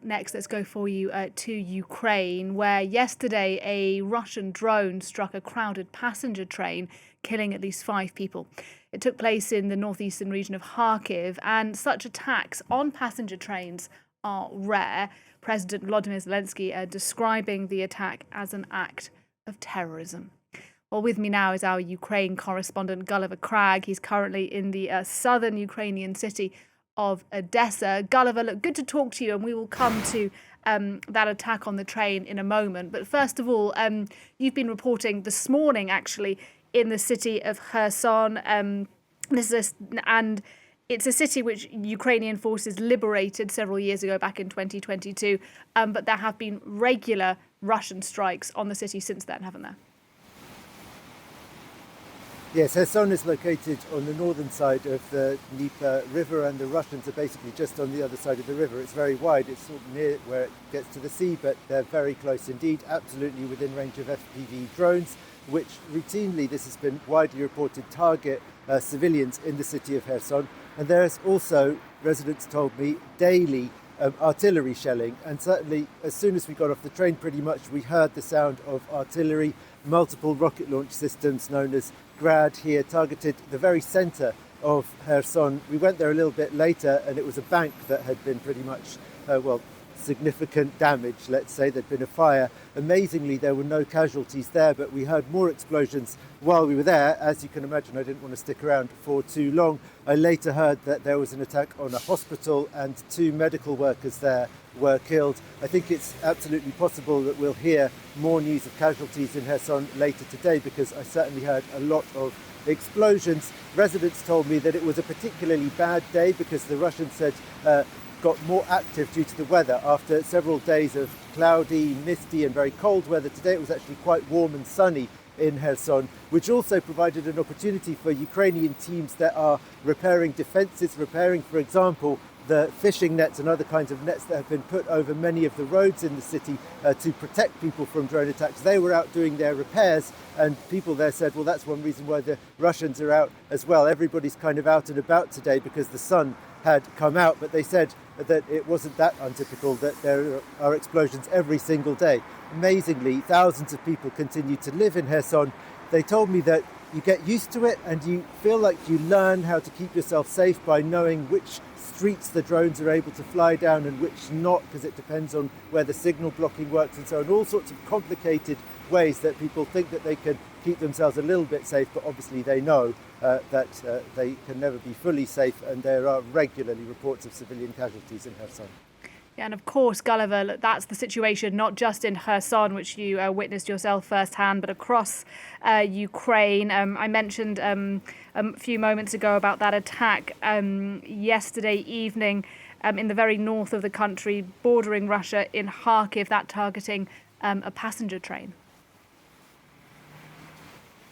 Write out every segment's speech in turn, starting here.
next, let's go for you to Ukraine, where yesterday a Russian drone struck a crowded passenger train, killing at least 5 people. It took place in the northeastern region of Kharkiv, and such attacks on passenger trains are rare. President Volodymyr Zelenskiy describing the attack as an act of terrorism. Well, with me now is our Ukraine correspondent, Gulliver Cragg. He's currently in the southern Ukrainian city of Odessa. Gulliver, look, good to talk to you, and we will come to that attack on the train in a moment. But first of all, you've been reporting this morning, actually, in the city of Kherson. And it's a city which Ukrainian forces liberated several years ago, back in 2022. But there have been regular Russian strikes on the city since then, haven't there? Yes, Kherson is located on the northern side of the Dnieper River, and the Russians are basically just on the other side of the river. It's very wide, it's sort of near where it gets to the sea, but they're very close indeed, absolutely within range of FPV drones, which routinely, this has been widely reported, target civilians in the city of Kherson. And there's also, residents told me, daily artillery shelling, and certainly as soon as we got off the train, pretty much we heard the sound of artillery. Multiple rocket launch systems known as Grad here targeted the very centre of Kherson. We went there a little bit later, and it was a bank that had been pretty much, significant damage, let's say. There'd been a fire. Amazingly, there were no casualties there, but we heard more explosions while we were there. As you can imagine, I didn't want to stick around for too long. I later heard that there was an attack on a hospital and 2 medical workers there were killed. I think it's absolutely possible that we'll hear more news of casualties in Kherson later today, because I certainly heard a lot of explosions. Residents told me that it was a particularly bad day because the Russians said got more active due to the weather. After several days of cloudy, misty and very cold weather, today it was actually quite warm and sunny in Kherson, which also provided an opportunity for Ukrainian teams that are repairing defences, repairing, for example, the fishing nets and other kinds of nets that have been put over many of the roads in the city to protect people from drone attacks. They were out doing their repairs, and people there said, well, that's one reason why the Russians are out as well. Everybody's kind of out and about today because the sun had come out, but they said that it wasn't that untypical, that there are explosions every single day. Amazingly, thousands of people continue to live in Kherson. They told me that you get used to it and you feel like you learn how to keep yourself safe by knowing which streets the drones are able to fly down and which not, because it depends on where the signal blocking works and so on. All sorts of complicated ways that people think that they can keep themselves a little bit safe, but obviously they know that they can never be fully safe, and there are regularly reports of civilian casualties in Kherson. Yeah, and of course, Gulliver, that's the situation not just in Kherson, which you witnessed yourself firsthand, but across Ukraine. I mentioned a few moments ago about that attack yesterday evening in the very north of the country, bordering Russia, in Kharkiv, that targeting a passenger train.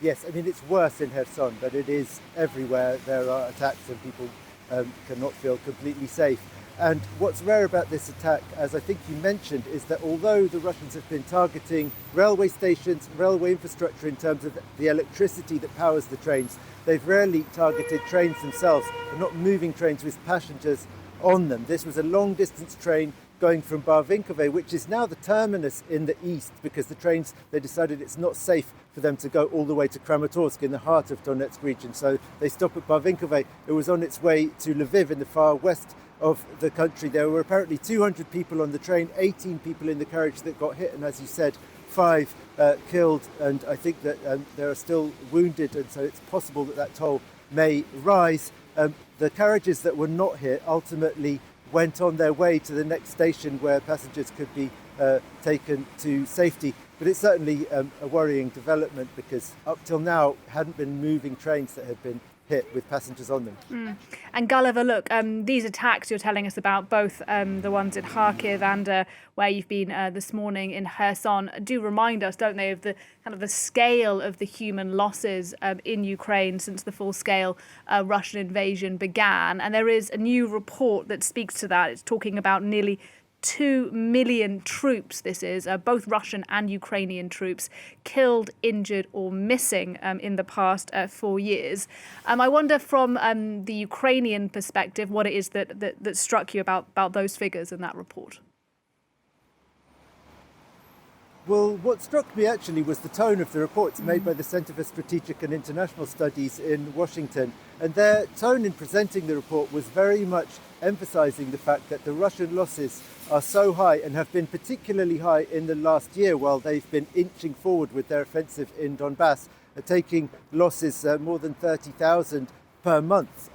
Yes, I mean, it's worse in Kherson, but it is everywhere. There are attacks and people cannot feel completely safe. And what's rare about this attack, as I think you mentioned, is that although the Russians have been targeting railway stations, railway infrastructure in terms of the electricity that powers the trains, they've rarely targeted trains themselves. They're not moving trains with passengers on them. This was a long-distance train going from Barvinkove, which is now the terminus in the east, because the trains, they decided it's not safe for them to go all the way to Kramatorsk in the heart of Donetsk region. So they stop at Barvinkove. It was on its way to Lviv in the far west of the country. There were apparently 200 people on the train, 18 people in the carriage that got hit, and as you said, 5 killed, and I think that there are still wounded, and so it's possible that that toll may rise. The carriages that were not hit ultimately went on their way to the next station where passengers could be taken to safety. But it's certainly a worrying development, because up till now hadn't been moving trains that had been hit with passengers on them. And Gulliver, look, these attacks you're telling us about, both the ones in Kharkiv and where you've been this morning in Kherson, do remind us, don't they, of the kind of the scale of the human losses in Ukraine since the full-scale Russian invasion began. And there is a new report that speaks to that. It's talking about nearly 2 million troops, this is, both Russian and Ukrainian troops, killed, injured or missing in the past 4 years. I wonder from the Ukrainian perspective what it is that struck you about those figures in that report. Well, what struck me actually was the tone of the reports made by the Center for Strategic and International Studies in Washington. And their tone in presenting the report was very much emphasizing the fact that the Russian losses are so high and have been particularly high in the last year while they've been inching forward with their offensive in Donbass, taking losses more than 30,000 per month.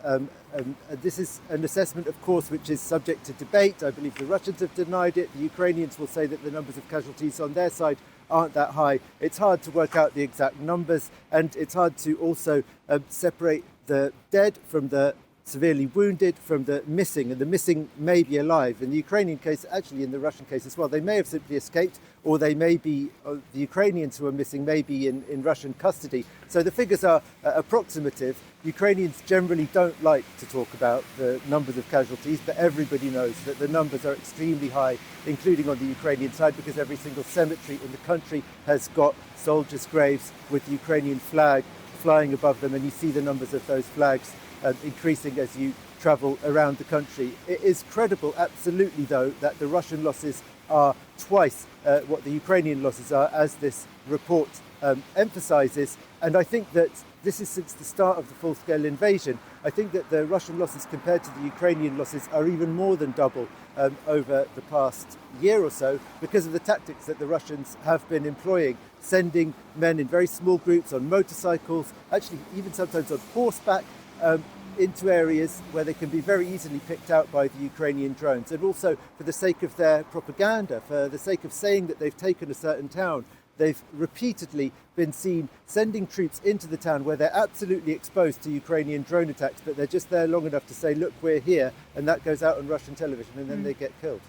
This is an assessment, of course, which is subject to debate. I believe the Russians have denied it. The Ukrainians will say that the numbers of casualties on their side aren't that high. It's hard to work out the exact numbers, and it's hard to also separate the dead from the severely wounded from the missing, and the missing may be alive. In the Ukrainian case, actually in the Russian case as well, they may have simply escaped, or they may be, the Ukrainians who are missing may be in Russian custody. So the figures are approximative. Ukrainians generally don't like to talk about the numbers of casualties, but everybody knows that the numbers are extremely high, including on the Ukrainian side, because every single cemetery in the country has got soldiers' graves with the Ukrainian flag flying above them, and you see the numbers of those flags increasing as you travel around the country. It is credible, absolutely, though, that the Russian losses are twice what the Ukrainian losses are, as this report emphasizes. And I think that this is since the start of the full-scale invasion. I think that the Russian losses compared to the Ukrainian losses are even more than double over the past year or so, because of the tactics that the Russians have been employing, sending men in very small groups on motorcycles, actually even sometimes on horseback, into areas where they can be very easily picked out by the Ukrainian drones. And also for the sake of their propaganda, for the sake of saying that they've taken a certain town, they've repeatedly been seen sending troops into the town where they're absolutely exposed to Ukrainian drone attacks, but they're just there long enough to say, look, we're here, and that goes out on Russian television, and then they get killed.